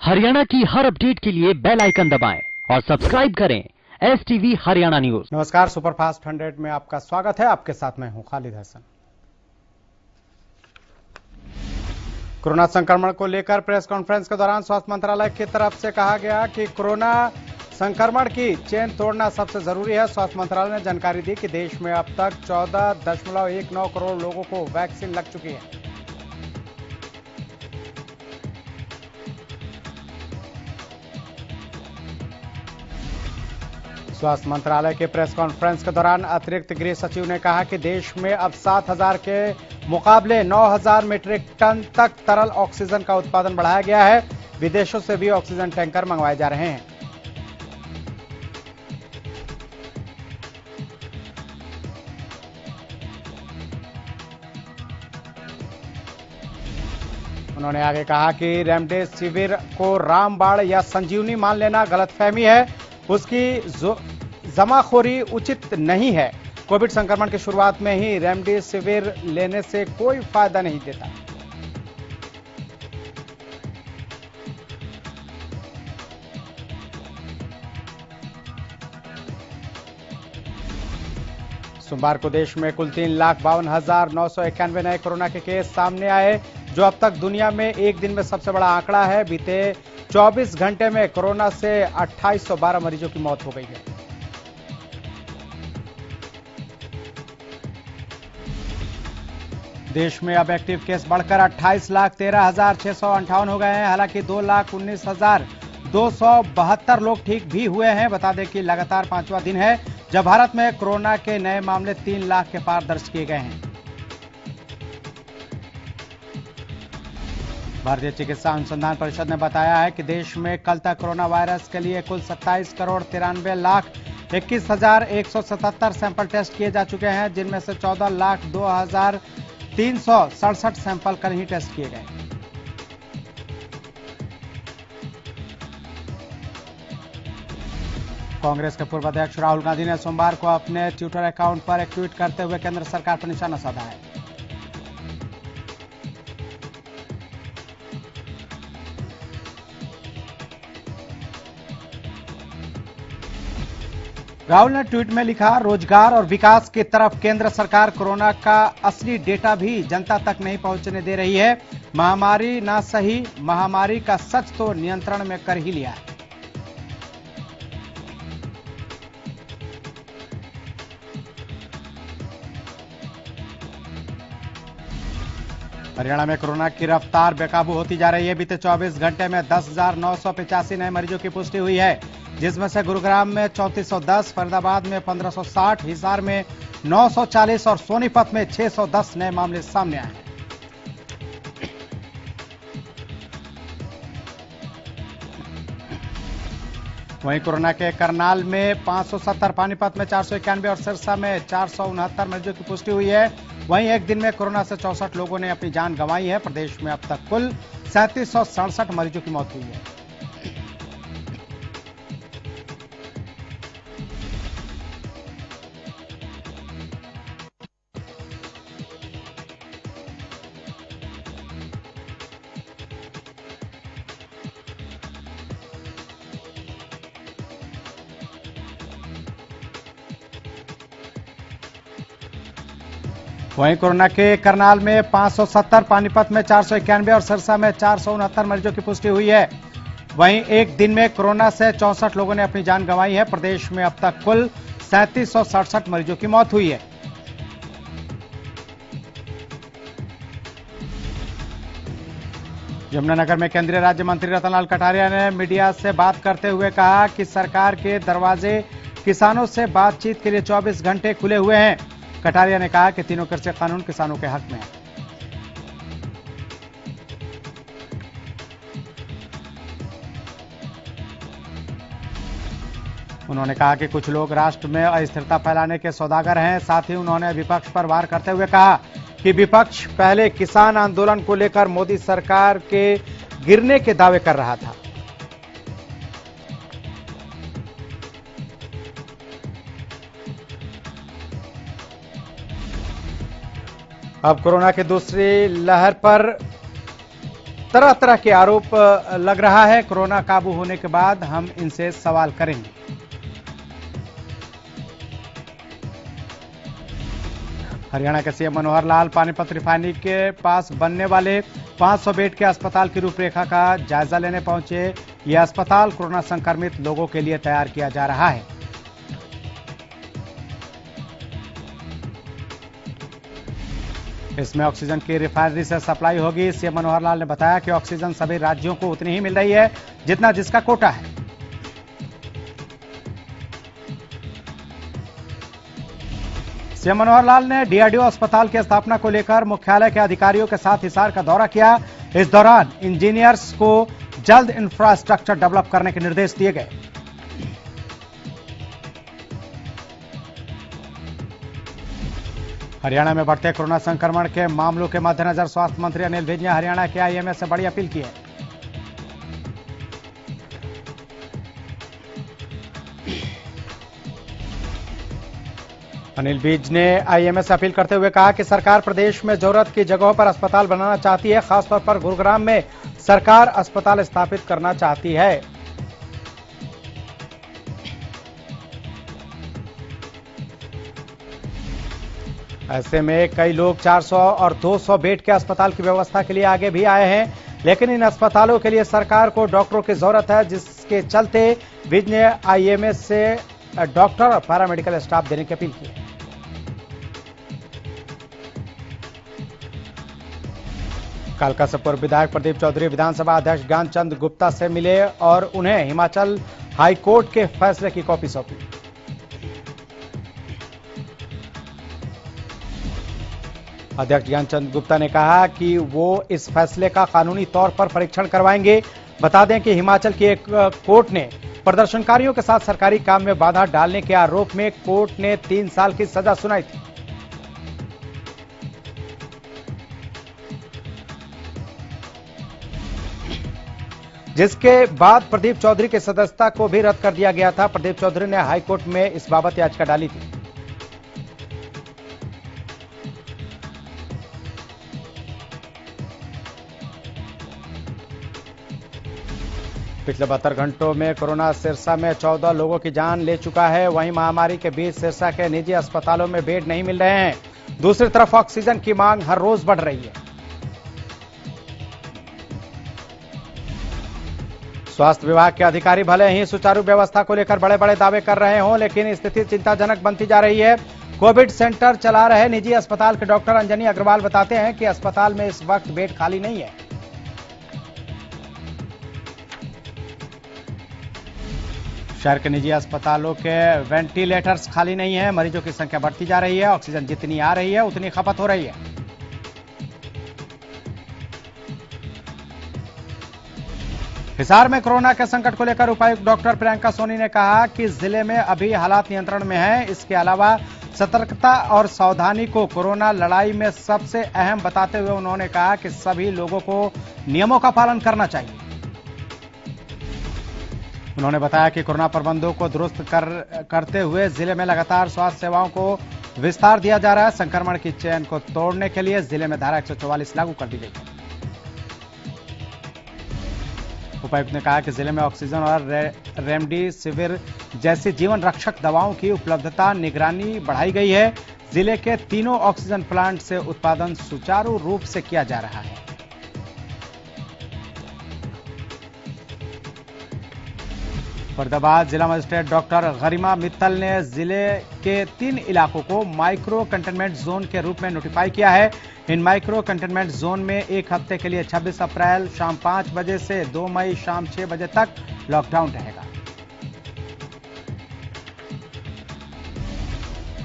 हरियाणा की हर अपडेट के लिए बेल आइकन दबाएं और सब्सक्राइब करें STV हरियाणा न्यूज। नमस्कार, सुपरफास्ट 100 में आपका स्वागत है। आपके साथ मैं हूं खालिद हसन। कोरोना संक्रमण को लेकर प्रेस कॉन्फ्रेंस के दौरान स्वास्थ्य मंत्रालय की तरफ से कहा गया कि कोरोना संक्रमण की चेन तोड़ना सबसे जरूरी है। स्वास्थ्य मंत्रालय ने जानकारी दी कि देश में अब तक 14.19 करोड़ लोगों को वैक्सीन लग चुकी है। स्वास्थ्य मंत्रालय के प्रेस कॉन्फ्रेंस के दौरान अतिरिक्त गृह सचिव ने कहा कि देश में अब 7,000 के मुकाबले 9,000 मीट्रिक टन तक तरल ऑक्सीजन का उत्पादन बढ़ाया गया है। विदेशों से भी ऑक्सीजन टैंकर मंगवाए जा रहे हैं। उन्होंने आगे कहा कि रेमडेसिविर को रामबाण या संजीवनी मान लेना गलतफहमी है। उसकी जमाखोरी उचित नहीं है। कोविड संक्रमण की शुरुआत में ही रेमडेसिविर लेने से कोई फायदा नहीं देता। सोमवार को देश में कुल 3,52,991 नए कोरोना के केस सामने आए, जो अब तक दुनिया में एक दिन में सबसे बड़ा आंकड़ा है। बीते 24 घंटे में कोरोना से 2812 मरीजों की मौत हो गई है। देश में अब एक्टिव केस बढ़कर 28,13,658 हो गए हैं। हालांकि 2,19,272 लोग ठीक भी हुए हैं। बता दें कि लगातार 5वां दिन है जब भारत में कोरोना के नए मामले 3 लाख के पार दर्ज किए गए हैं। भारतीय चिकित्सा अनुसंधान परिषद ने बताया है कि देश में कल तक कोरोना वायरस के लिए कुल 27,93,21,177 सैंपल टेस्ट किए जा चुके हैं, जिनमें से 14,02,367 सैंपल कल ही टेस्ट किए गए। कांग्रेस के पूर्व अध्यक्ष राहुल गांधी ने सोमवार को अपने ट्विटर अकाउंट पर एक ट्वीट करते हुए केंद्र सरकार पर निशाना साधा है। राहुल ने ट्वीट में लिखा, रोजगार और विकास की तरफ केंद्र सरकार कोरोना का असली डेटा भी जनता तक नहीं पहुंचने दे रही है। महामारी ना सही, महामारी का सच तो नियंत्रण में कर ही लिया है। हरियाणा में कोरोना की रफ्तार बेकाबू होती जा रही है। बीते 24 घंटे में 10,985 नए मरीजों की पुष्टि हुई है, जिसमें से गुरुग्राम में 3410, फरीदाबाद में 1560, हिसार में 940 और सोनीपत में 610 नए मामले सामने आए हैं। वहीं कोरोना के करनाल में 570, पानीपत में 491 और सिरसा में 469 मरीजों की पुष्टि हुई है। वहीं एक दिन में कोरोना से 64 लोगों ने अपनी जान गंवाई है। प्रदेश में अब तक कुल 3767 मरीजों की मौत हुई है। वहीं कोरोना के करनाल में 570, पानीपत में 491 और सिरसा में 469 मरीजों की पुष्टि हुई है। वहीं एक दिन में कोरोना से 64 लोगों ने अपनी जान गंवाई है। प्रदेश में अब तक कुल 3767 मरीजों की मौत हुई है। यमुनानगर में केंद्रीय राज्य मंत्री रतनलाल कटारिया ने मीडिया से बात करते हुए कहा कि सरकार के दरवाजे किसानों से बातचीत के लिए 24 घंटे खुले हुए हैं। कटारिया ने कहा कि तीनों कृषि कानून किसानों के हक में है। उन्होंने कहा कि कुछ लोग राष्ट्र में अस्थिरता फैलाने के सौदागर हैं। साथ ही उन्होंने विपक्ष पर वार करते हुए कहा कि विपक्ष पहले किसान आंदोलन को लेकर मोदी सरकार के गिरने के दावे कर रहा था। अब कोरोना की दूसरी लहर पर तरह तरह के आरोप लग रहा है। कोरोना काबू होने के बाद हम इनसे सवाल करेंगे। हरियाणा के सीएम मनोहर लाल पानीपत रिफाइनरी के पास बनने वाले 500 बेड के अस्पताल की रूपरेखा का जायजा लेने पहुंचे। यह अस्पताल कोरोना संक्रमित लोगों के लिए तैयार किया जा रहा है। इसमें ऑक्सीजन की रिफाइनरी से सप्लाई होगी। सीएम मनोहर लाल ने बताया कि ऑक्सीजन सभी राज्यों को उतनी ही मिल रही है जितना जिसका कोटा है। सीएम मनोहर लाल ने डीआरडीओ अस्पताल की स्थापना को लेकर मुख्यालय के अधिकारियों के साथ हिसार का दौरा किया। इस दौरान इंजीनियर्स को जल्द इंफ्रास्ट्रक्चर डेवलप करने के निर्देश दिए गए। हरियाणा में बढ़ते कोरोना संक्रमण के मामलों के मद्देनजर स्वास्थ्य मंत्री अनिल विज ने हरियाणा के आईएमए से बड़ी अपील की है। अनिल विज ने आईएमए से अपील करते हुए कहा कि सरकार प्रदेश में जरूरत की जगहों पर अस्पताल बनाना चाहती है। खासतौर पर गुरुग्राम में सरकार अस्पताल स्थापित करना चाहती है। ऐसे में कई लोग 400 और 200 बेड के अस्पताल की व्यवस्था के लिए आगे भी आए हैं, लेकिन इन अस्पतालों के लिए सरकार को डॉक्टरों की जरूरत है, जिसके चलते विज ने आईएमए से डॉक्टर और पैरामेडिकल स्टाफ देने की अपील की है। कालका से पूर्व विधायक प्रदीप चौधरी विधानसभा अध्यक्ष ज्ञानचंद गुप्ता से मिले और उन्हें हिमाचल हाईकोर्ट के फैसले की कॉपी सौंपी। अध्यक्ष ज्ञानचंद गुप्ता ने कहा कि वो इस फैसले का कानूनी तौर पर परीक्षण करवाएंगे। बता दें कि हिमाचल की एक कोर्ट ने प्रदर्शनकारियों के साथ सरकारी काम में बाधा डालने के आरोप में कोर्ट ने 3 साल की सजा सुनाई थी। जिसके बाद प्रदीप चौधरी की सदस्यता को भी रद्द कर दिया गया था। प्रदीप चौधरी ने हाईकोर्ट में इस बाबत याचिका डाली थी। पिछले 72 घंटों में कोरोना सिरसा में 14 लोगों की जान ले चुका है। वहीं महामारी के बीच सिरसा के निजी अस्पतालों में बेड नहीं मिल रहे हैं। दूसरी तरफ ऑक्सीजन की मांग हर रोज बढ़ रही है। स्वास्थ्य विभाग के अधिकारी भले ही सुचारू व्यवस्था को लेकर बड़े बड़े दावे कर रहे हों, लेकिन स्थिति चिंताजनक बनती जा रही है। कोविड सेंटर चला रहे निजी अस्पताल के डॉक्टर अंजनी अग्रवाल बताते हैं कि अस्पताल में इस वक्त बेड खाली नहीं है। शहर के निजी अस्पतालों के वेंटिलेटर्स खाली नहीं है। मरीजों की संख्या बढ़ती जा रही है। ऑक्सीजन जितनी आ रही है उतनी खपत हो रही है। हिसार में कोरोना के संकट को लेकर उपायुक्त डॉक्टर प्रियंका सोनी ने कहा कि जिले में अभी हालात नियंत्रण में है। इसके अलावा सतर्कता और सावधानी को कोरोना लड़ाई में सबसे अहम बताते हुए उन्होंने कहा कि सभी लोगों को नियमों का पालन करना चाहिए। उन्होंने बताया कि कोरोना प्रबंधों को दुरुस्त करते हुए जिले में लगातार स्वास्थ्य सेवाओं को विस्तार दिया जा रहा है। संक्रमण की चेन को तोड़ने के लिए जिले में धारा 144 लागू कर दी गई है। उपायुक्त ने कहा कि जिले में ऑक्सीजन और रेमडेसिविर जैसी जीवन रक्षक दवाओं की उपलब्धता निगरानी बढ़ाई गई है। जिले के तीनों ऑक्सीजन प्लांट से उत्पादन सुचारू रूप से किया जा रहा है। फरीदाबाद जिला मजिस्ट्रेट डॉक्टर गरिमा मित्तल ने जिले के 3 इलाकों को माइक्रो कंटेनमेंट जोन के रूप में नोटिफाई किया है। इन माइक्रो कंटेनमेंट जोन में एक हफ्ते के लिए 26 अप्रैल शाम 5 बजे से 2 मई शाम 6 बजे तक लॉकडाउन रहेगा।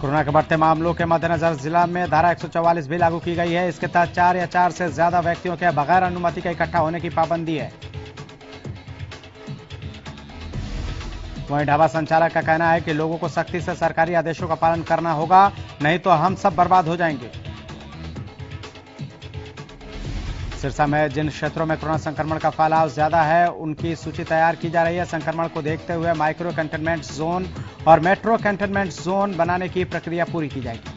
कोरोना के बढ़ते मामलों के मद्देनजर जिला में धारा 144 भी लागू की गई है। इसके तहत 4 या 4 से ज्यादा व्यक्तियों के बगैर अनुमति के इकट्ठा होने की पाबंदी है। वहीं ढाबा संचालक का कहना है कि लोगों को सख्ती से सरकारी आदेशों का पालन करना होगा, नहीं तो हम सब बर्बाद हो जाएंगे। सिरसा में जिन क्षेत्रों में कोरोना संक्रमण का फैलाव ज्यादा है उनकी सूची तैयार की जा रही है। संक्रमण को देखते हुए माइक्रो कंटेनमेंट जोन और मेट्रो कंटेनमेंट जोन बनाने की प्रक्रिया पूरी की जाएगी।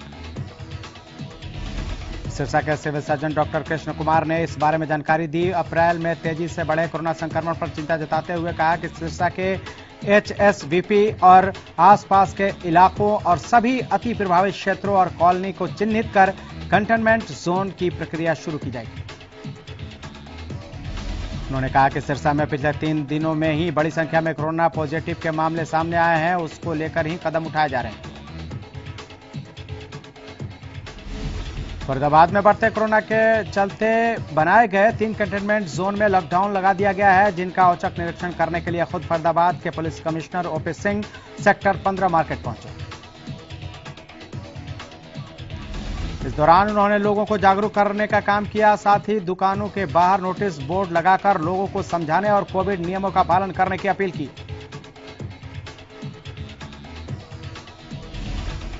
सिरसा के civil surgeon doctor Krishna Kumar ने इस बारे में जानकारी दी। अप्रैल में तेजी से बढ़े कोरोना संक्रमण पर चिंता जताते हुए कहा कि सिरसा के एचएसवीपी और आसपास के इलाकों और सभी अति प्रभावित क्षेत्रों और कॉलोनी को चिन्हित कर कंटेनमेंट जोन की प्रक्रिया शुरू की जाएगी। उन्होंने कहा कि सिरसा में पिछले 3 दिनों में ही बड़ी संख्या में कोरोना पॉजिटिव के मामले सामने आए हैं, उसको लेकर ही कदम उठाए जा रहे हैं। फरीदाबाद में बढ़ते कोरोना के चलते बनाए गए 3 कंटेनमेंट जोन में लॉकडाउन लगा दिया गया है, जिनका औचक निरीक्षण करने के लिए खुद फरीदाबाद के police commissioner OP Singh sector 15 market पहुंचे। इस दौरान उन्होंने लोगों को जागरूक करने का काम किया, साथ ही दुकानों के बाहर नोटिस बोर्ड लगाकर लोगों को समझाने और कोविड नियमों का पालन करने की अपील की।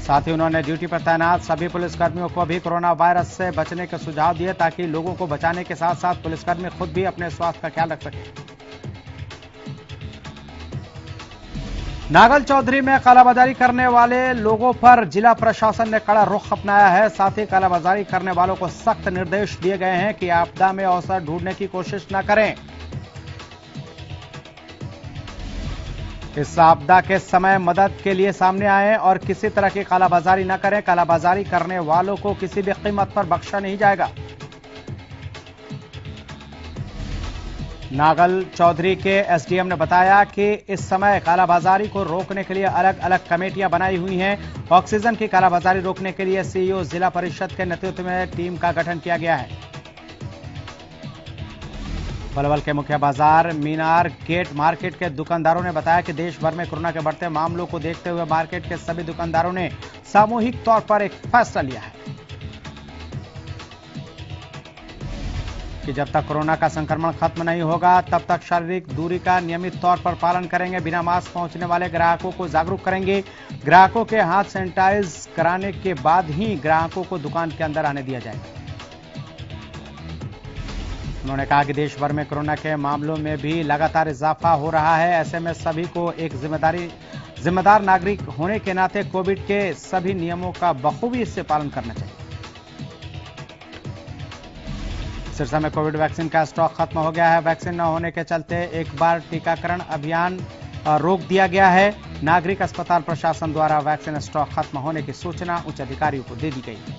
साथ ही उन्होंने ड्यूटी पर तैनात सभी पुलिसकर्मियों को भी कोरोना वायरस से बचने के सुझाव दिए, ताकि लोगों को बचाने के साथ साथ पुलिसकर्मी खुद भी अपने स्वास्थ्य का ख्याल रख सकें। नागल चौधरी में कालाबाजारी करने वाले लोगों पर जिला प्रशासन ने कड़ा रुख अपनाया है। साथ ही कालाबाजारी करने वालों को सख्त निर्देश दिए गए हैं कि आपदा में अवसर ढूंढने की कोशिश न करें। इस आपदा के समय मदद के लिए सामने आए और किसी तरह की कालाबाजारी न करें। कालाबाजारी करने वालों को किसी भी कीमत पर बख्शा नहीं जाएगा। नागल चौधरी के एसडीएम ने बताया कि इस समय कालाबाजारी को रोकने के लिए अलग अलग कमेटियां बनाई हुई हैं। ऑक्सीजन की कालाबाजारी रोकने के लिए सीईओ जिला परिषद के नेतृत्व में टीम का गठन किया गया है। पलवल के मुख्य बाजार मीनार गेट मार्केट के दुकानदारों ने बताया कि देश भर में कोरोना के बढ़ते मामलों को देखते हुए मार्केट के सभी दुकानदारों ने सामूहिक तौर पर एक फैसला लिया है कि जब तक कोरोना का संक्रमण खत्म नहीं होगा तब तक शारीरिक दूरी का नियमित तौर पर पालन करेंगे। बिना मास्क पहुंचने वाले ग्राहकों को जागरूक करेंगे। ग्राहकों के हाथ सैनिटाइज कराने के बाद ही ग्राहकों को दुकान के अंदर आने दिया जाएगा। उन्होंने कहा कि देश भर में कोरोना के मामलों में भी लगातार इजाफा हो रहा है। ऐसे में सभी को एक जिम्मेदार नागरिक होने के नाते कोविड के सभी नियमों का बखूबी से पालन करना चाहिए। सिरसा में कोविड वैक्सीन का स्टॉक खत्म हो गया है। वैक्सीन न होने के चलते एक बार टीकाकरण अभियान रोक दिया गया है। नागरिक अस्पताल प्रशासन द्वारा वैक्सीन स्टॉक खत्म होने की सूचना उच्च अधिकारियों को दे दी गई है।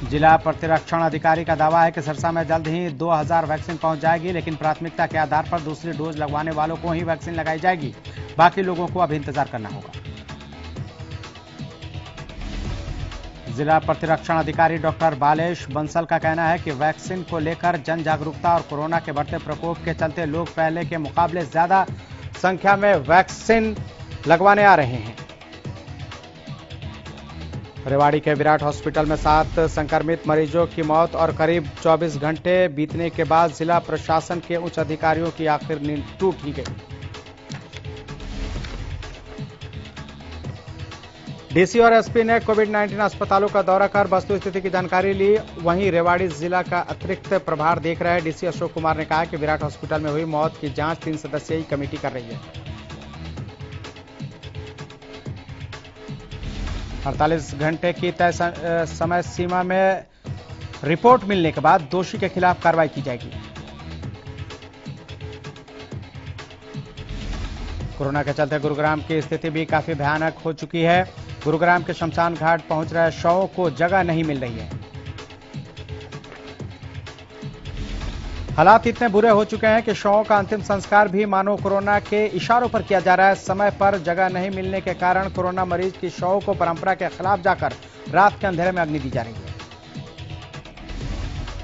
जिला प्रतिरक्षण अधिकारी का दावा है कि सिरसा में जल्द ही 2000 वैक्सीन पहुंच जाएगी, लेकिन प्राथमिकता के आधार पर दूसरी डोज लगवाने वालों को ही वैक्सीन लगाई जाएगी। बाकी लोगों को अभी इंतजार करना होगा। जिला प्रतिरक्षण अधिकारी डॉक्टर बालेश बंसल का कहना है कि वैक्सीन को लेकर जन जागरूकता और कोरोना के बढ़ते प्रकोप के चलते लोग पहले के मुकाबले ज्यादा संख्या में वैक्सीन लगवाने आ रहे हैं। रेवाड़ी के विराट हॉस्पिटल में 7 संक्रमित मरीजों की मौत और करीब 24 घंटे बीतने के बाद जिला प्रशासन के उच्च अधिकारियों की आखिर नींद टूट ही गई। डीसी और एसपी ने कोविड-19 अस्पतालों का दौरा कर वस्तुस्थिति की जानकारी ली। वहीं रेवाड़ी जिला का अतिरिक्त प्रभार देख रहे डीसी अशोक कुमार ने कहा कि विराट हॉस्पिटल में हुई मौत की जांच 3 सदस्यीय कमेटी कर रही है। 48 घंटे की तय समय सीमा में रिपोर्ट मिलने के बाद दोषी के खिलाफ कार्रवाई की जाएगी। कोरोना के चलते गुरुग्राम की स्थिति भी काफी भयानक हो चुकी है। गुरुग्राम के शमशान घाट पहुंच रहे शवों को जगह नहीं मिल रही है। हालात इतने बुरे हो चुके हैं कि शवों का अंतिम संस्कार भी मानो कोरोना के इशारों पर किया जा रहा है। समय पर जगह नहीं मिलने के कारण कोरोना मरीज की शवों को परंपरा के खिलाफ जाकर रात के अंधेरे में अग्नि दी जा रही है।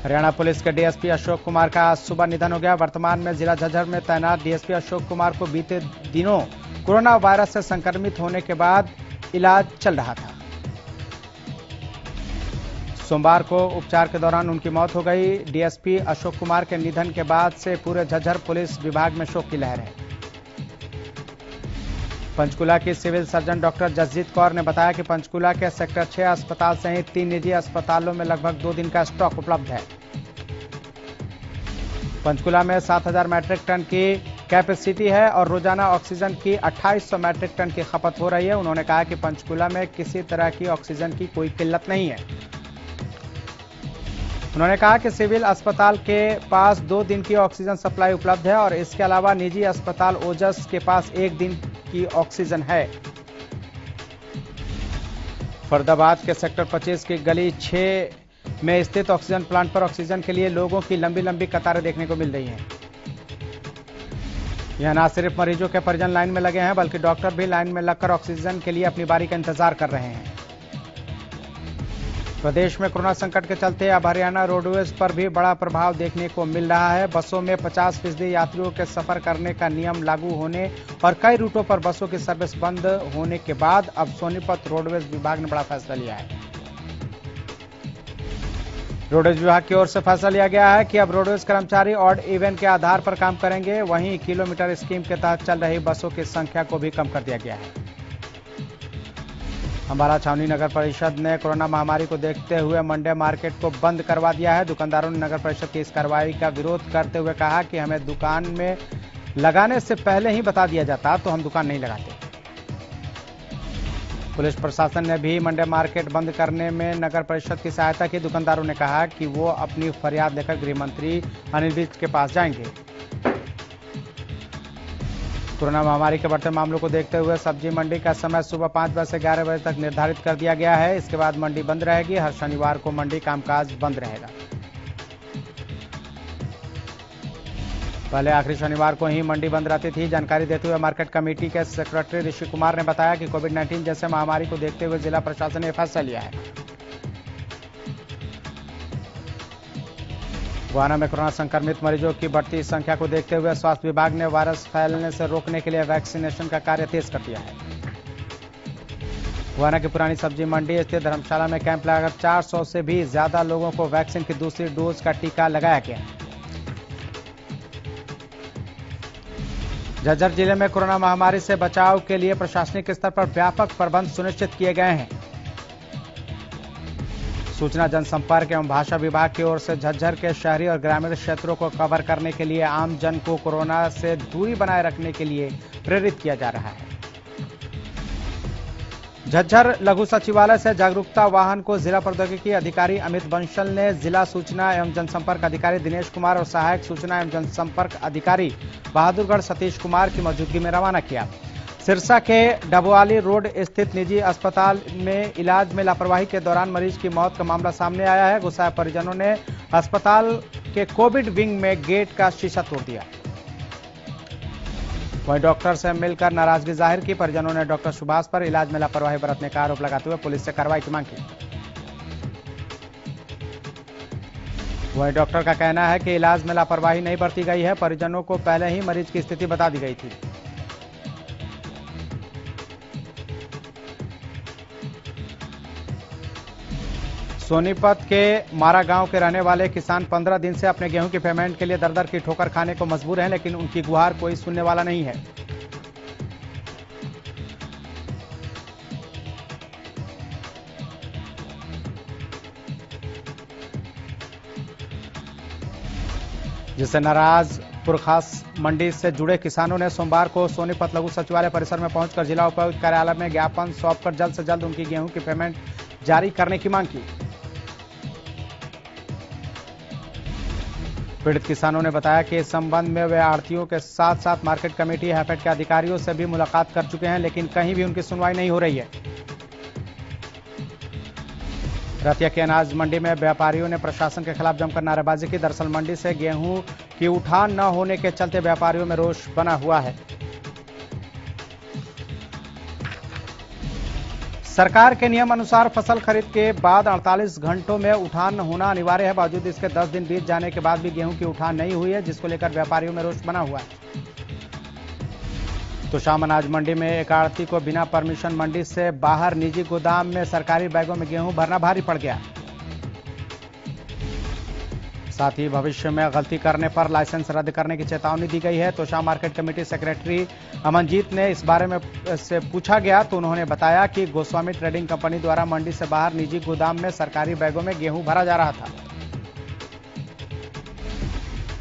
हरियाणा पुलिस के डीएसपी अशोक कुमार का आज सुबह निधन हो गया। वर्तमान में जिला झज्जर में तैनात डीएसपी अशोक कुमार को बीते दिनों कोरोना वायरस से संक्रमित होने के बाद इलाज चल रहा था। सोमवार को उपचार के दौरान उनकी मौत हो गई। डीएसपी अशोक कुमार के निधन के बाद से पूरे झज्जर पुलिस विभाग में शोक की लहर है। पंचकुला की civil surgeon doctor Jasjit Kaur ने बताया कि पंचकुला के सेक्टर 6 अस्पताल सहित 3 निजी अस्पतालों में लगभग 2 दिन का स्टॉक उपलब्ध है। पंचकुला में 7000 मैट्रिक टन की कैपेसिटी है और रोजाना ऑक्सीजन की 2800 मैट्रिक टन की खपत हो रही है। उन्होंने कहा कि पंचकूला में किसी तरह की ऑक्सीजन की कोई किल्लत नहीं है। उन्होंने कहा कि सिविल अस्पताल के पास 2 दिन की ऑक्सीजन सप्लाई उपलब्ध है और इसके अलावा निजी अस्पताल ओजस के पास 1 दिन की ऑक्सीजन है। फरीदाबाद के सेक्टर 25 की गली 6 में स्थित ऑक्सीजन प्लांट पर ऑक्सीजन के लिए लोगों की लंबी लंबी कतारें देखने को मिल रही हैं। यह न सिर्फ मरीजों के परिजन लाइन में लगे हैं बल्कि डॉक्टर भी लाइन में लगकर ऑक्सीजन के लिए अपनी बारी का इंतजार कर रहे हैं। प्रदेश में कोरोना संकट के चलते अब हरियाणा रोडवेज पर भी बड़ा प्रभाव देखने को मिल रहा है। बसों में 50% यात्रियों के सफर करने का नियम लागू होने और कई रूटों पर बसों की सर्विस बंद होने के बाद अब सोनीपत रोडवेज विभाग ने बड़ा फैसला लिया है। रोडवेज विभाग की ओर से फैसला लिया गया है कि अब रोडवेज कर्मचारी ऑड इवन के आधार पर काम करेंगे। वहीं किलोमीटर स्कीम के तहत चल रही बसों की संख्या को भी कम कर दिया गया है। अंबाला छावनी नगर परिषद ने कोरोना महामारी को देखते हुए मंडे मार्केट को बंद करवा दिया है। दुकानदारों ने नगर परिषद की इस कार्रवाई का विरोध करते हुए कहा कि हमें दुकान में लगाने से पहले ही बता दिया जाता तो हम दुकान नहीं लगाते। पुलिस प्रशासन ने भी मंडे मार्केट बंद करने में नगर परिषद की सहायता की। दुकानदारों ने कहा कि वो अपनी फरियाद लेकर गृह मंत्री अनिल विज के पास जाएंगे। कोरोना महामारी के बढ़ते मामलों को देखते हुए सब्जी मंडी का समय सुबह 5 बजे से 11 बजे तक निर्धारित कर दिया गया है। इसके बाद मंडी बंद रहेगी। हर शनिवार को मंडी कामकाज बंद रहेगा। पहले आखिरी शनिवार को ही मंडी बंद रहती थी। जानकारी देते हुए मार्केट कमेटी के सेक्रेटरी ऋषि कुमार ने बताया कि कोविड-19 जैसे महामारी को देखते हुए जिला प्रशासन ने फैसला लिया है। गोहाना में कोरोना संक्रमित मरीजों की बढ़ती संख्या को देखते हुए स्वास्थ्य विभाग ने वायरस फैलने से रोकने के लिए वैक्सीनेशन का कार्य तेज कर दिया है। गोहाना की पुरानी सब्जी मंडी स्थित धर्मशाला में कैंप लगाकर 400 से भी ज्यादा लोगों को वैक्सीन की दूसरी डोज का टीका लगाया गया। झज्जर जिले में कोरोना महामारी से बचाव के लिए प्रशासनिक स्तर पर व्यापक प्रबंध सुनिश्चित किए गए हैं। सूचना जनसंपर्क एवं भाषा विभाग की ओर से झज्जर के शहरी और ग्रामीण क्षेत्रों को कवर करने के लिए आम जन को कोरोना से दूरी बनाए रखने के लिए प्रेरित किया जा रहा है। झज्जर लघु सचिवालय से जागरूकता वाहन को जिला प्रौद्योगिकी अधिकारी अमित बंसल ने जिला सूचना एवं जनसंपर्क अधिकारी दिनेश कुमार और सहायक सूचना एवं जनसंपर्क अधिकारी बहादुरगढ़ सतीश कुमार की मौजूदगी में रवाना किया। सिरसा के डबवाली रोड स्थित निजी अस्पताल में इलाज में लापरवाही के दौरान मरीज की मौत का मामला सामने आया है। गुस्साए परिजनों ने अस्पताल के कोविड विंग में गेट का शीशा तोड़ दिया। वहीं डॉक्टर से मिलकर नाराजगी जाहिर की। परिजनों ने डॉक्टर सुभाष पर इलाज में लापरवाही बरतने का आरोप लगाते हुए पुलिस से कार्रवाई की मांग की। वहीं डॉक्टर का कहना है कि इलाज में लापरवाही नहीं बरती गई है। परिजनों को पहले ही मरीज की स्थिति बता दी गई थी। सोनीपत के मारा गांव के रहने वाले किसान 15 दिन से अपने गेहूं की पेमेंट के लिए दर-दर की ठोकर खाने को मजबूर हैं, लेकिन उनकी गुहार कोई सुनने वाला नहीं है। जिससे नाराज पुरखास मंडी से जुड़े किसानों ने सोमवार को सोनीपत लघु सचिवालय परिसर में पहुंचकर जिला उपायुक्त कार्यालय में ज्ञापन सौंपकर जल्द से जल्द उनकी गेहूं की पेमेंट जारी करने की मांग की। पीड़ित किसानों ने बताया कि इस संबंध में वे आढ़तियों के साथ साथ मार्केट कमेटी हैफेड के अधिकारियों से भी मुलाकात कर चुके हैं, लेकिन कहीं भी उनकी सुनवाई नहीं हो रही है। रतिया की अनाज मंडी में व्यापारियों ने प्रशासन के खिलाफ जमकर नारेबाजी की। दरअसल मंडी से गेहूं की उठान न होने के चलते व्यापारियों में रोष बना हुआ है। सरकार के नियम अनुसार फसल खरीद के बाद 48 घंटों में उठान होना अनिवार्य है। बावजूद इसके 10 दिन बीत जाने के बाद भी गेहूं की उठान नहीं हुई है, जिसको लेकर व्यापारियों में रोष बना हुआ है। तो शाम अनाज मंडी में एक आढ़ती को बिना परमिशन मंडी से बाहर निजी गोदाम में सरकारी बैगों में गेहूं भरना भारी पड़ गया। साथ ही भविष्य में गलती करने पर लाइसेंस रद्द करने की चेतावनी दी गई है। तो शाम मार्केट कमेटी सेक्रेटरी अमनजीत ने इस बारे में से पूछा गया तो उन्होंने बताया कि गोस्वामी ट्रेडिंग कंपनी द्वारा मंडी से बाहर निजी गोदाम में सरकारी बैगों में गेहूं भरा जा रहा था।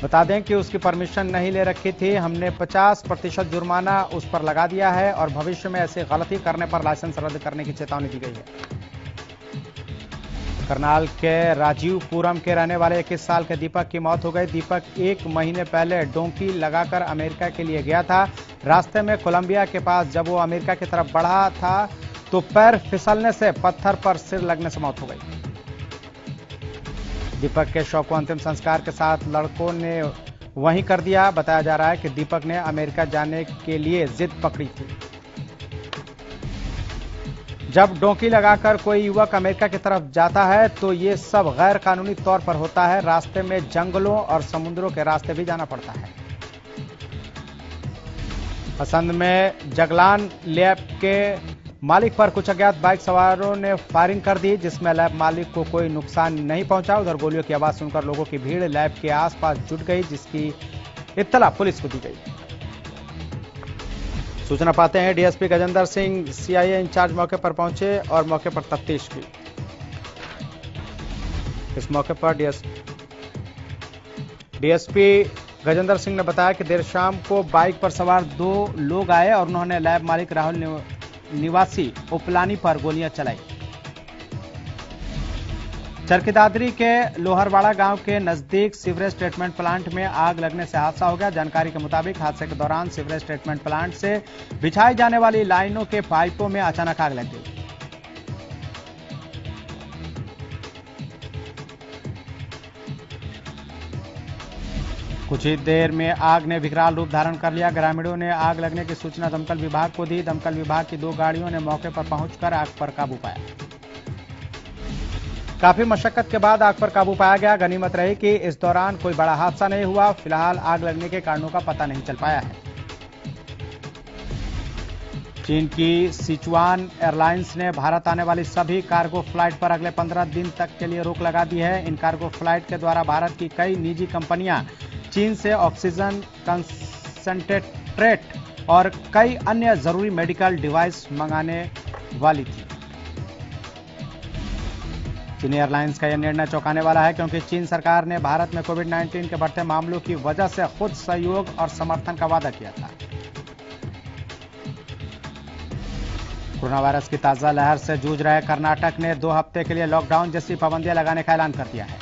बता दें कि उसकी परमिशन नहीं ले रखी थी। हमने 50% जुर्माना उस पर लगा दिया है और भविष्य में ऐसी गलती करने पर लाइसेंस रद्द करने की चेतावनी दी गई है। करनाल के राजीवपुरम के रहने वाले 21 साल के दीपक की मौत हो गई। दीपक 1 महीने पहले डोंकी लगाकर अमेरिका के लिए गया था। रास्ते में कोलंबिया के पास जब वो अमेरिका की तरफ बढ़ा था तो पैर फिसलने से पत्थर पर सिर लगने से मौत हो गई। दीपक के शव को अंतिम संस्कार के साथ लड़कों ने वहीं कर दिया। बताया जा रहा है कि दीपक ने अमेरिका जाने के लिए जिद पकड़ी थी। जब डोंकी लगाकर कोई युवक अमेरिका की तरफ जाता है तो ये सब गैर कानूनी तौर पर होता है। रास्ते में जंगलों और समुद्रों के रास्ते भी जाना पड़ता है। पसंद में जगलान लैब के मालिक पर कुछ अज्ञात बाइक सवारों ने फायरिंग कर दी, जिसमें लैब मालिक को कोई नुकसान नहीं पहुंचा। उधर गोलियों की आवाज सुनकर लोगों की भीड़ लैब के आसपास जुट गई, जिसकी इत्तला पुलिस को दी गई। सूचना पाते हैं DSP Gajendra Singh CIA incharge मौके पर पहुंचे और मौके पर तफ्तीश की। इस मौके पर डीएसपी गजेंद्र सिंह ने बताया कि देर शाम को बाइक पर सवार 2 लोग आए और उन्होंने लैब मालिक राहुल निवासी उपलानी पर गोलियां चलाई। चरखीदादरी के लोहरवाड़ा गांव के नजदीक सीवरेज ट्रीटमेंट प्लांट में आग लगने से हादसा हो गया। जानकारी के मुताबिक हादसे के दौरान सीवरेज ट्रीटमेंट प्लांट से बिछाई जाने वाली लाइनों के पाइपों में अचानक आग लग गई। कुछ ही देर में आग ने विकराल रूप धारण कर लिया। ग्रामीणों ने आग लगने की सूचना दमकल विभाग को दी। दमकल विभाग की 2 गाड़ियों ने मौके पर पहुंचकर आग पर काबू पाया। काफी मशक्कत के बाद आग पर काबू पाया गया। गनीमत रही कि इस दौरान कोई बड़ा हादसा नहीं हुआ। फिलहाल आग लगने के कारणों का पता नहीं चल पाया है। चीन की सिचुआन एयरलाइंस ने भारत आने वाली सभी कार्गो फ्लाइट पर अगले 15 दिन तक के लिए रोक लगा दी है। इन कार्गो फ्लाइट के द्वारा भारत की कई निजी कंपनियां चीन से ऑक्सीजन कंसंट्रेट और कई अन्य जरूरी मेडिकल डिवाइस मंगाने वाली थी। चीनी एयरलाइंस का यह निर्णय चौंकाने वाला है, क्योंकि चीन सरकार ने भारत में कोविड-19 के बढ़ते मामलों की वजह से खुद सहयोग और समर्थन का वादा किया था। कोरोना वायरस की ताजा लहर से जूझ रहे कर्नाटक ने 2 हफ्ते के लिए लॉकडाउन जैसी पाबंदियां लगाने का ऐलान कर दिया है।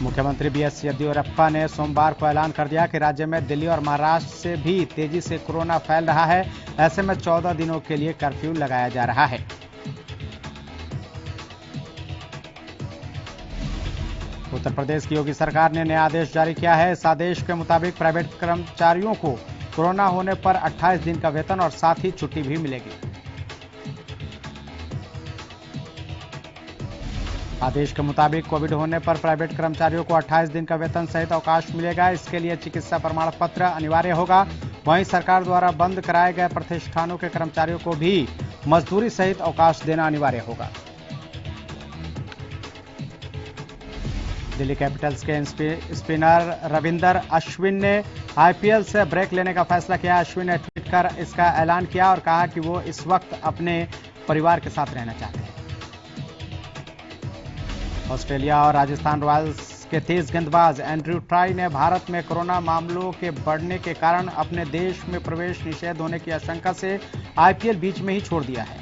मुख्यमंत्री बीएस येदियुरप्पा ने सोमवार को ऐलान कर दिया कि राज्य में दिल्ली और महाराष्ट्र से भी तेजी से कोरोना फैल रहा है। ऐसे में 14 दिनों के लिए कर्फ्यू लगाया जा रहा है। उत्तर प्रदेश की योगी सरकार ने नया आदेश जारी किया है। इस आदेश के मुताबिक प्राइवेट कर्मचारियों को कोरोना होने पर 28 दिन का वेतन और साथ ही छुट्टी भी मिलेगी। आदेश के मुताबिक कोविड होने पर प्राइवेट कर्मचारियों को 28 दिन का वेतन सहित अवकाश मिलेगा। इसके लिए चिकित्सा प्रमाण पत्र अनिवार्य होगा। वहीं सरकार द्वारा बंद कराए गए प्रतिष्ठानों के कर्मचारियों को भी मजदूरी सहित अवकाश देना अनिवार्य होगा। दिल्ली कैपिटल्स के स्पिनर रविंदर अश्विन ने आईपीएल से ब्रेक लेने का फैसला किया। अश्विन ने ट्वीट कर इसका ऐलान किया और कहा कि वो इस वक्त अपने परिवार के साथ रहना चाहते हैं। ऑस्ट्रेलिया और राजस्थान रॉयल्स के तेज गेंदबाज एंड्रयू टाई ने भारत में कोरोना मामलों के बढ़ने के कारण अपने देश में प्रवेश निषेध होने की आशंका से आईपीएल बीच में ही छोड़ दिया है।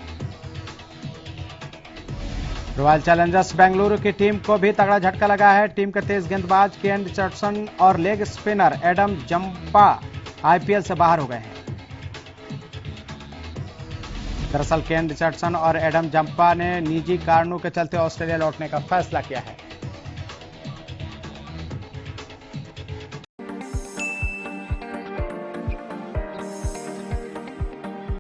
रॉयल चैलेंजर्स बेंगलुरु की टीम को भी तगड़ा झटका लगा है। टीम के तेज गेंदबाज केन रिचर्डसन और leg spinner Adam Zampa IPL से बाहर हो गए हैं। दरअसल केन रिचर्डसन और एडम जंपा ने निजी कारणों के चलते ऑस्ट्रेलिया लौटने का फैसला किया है।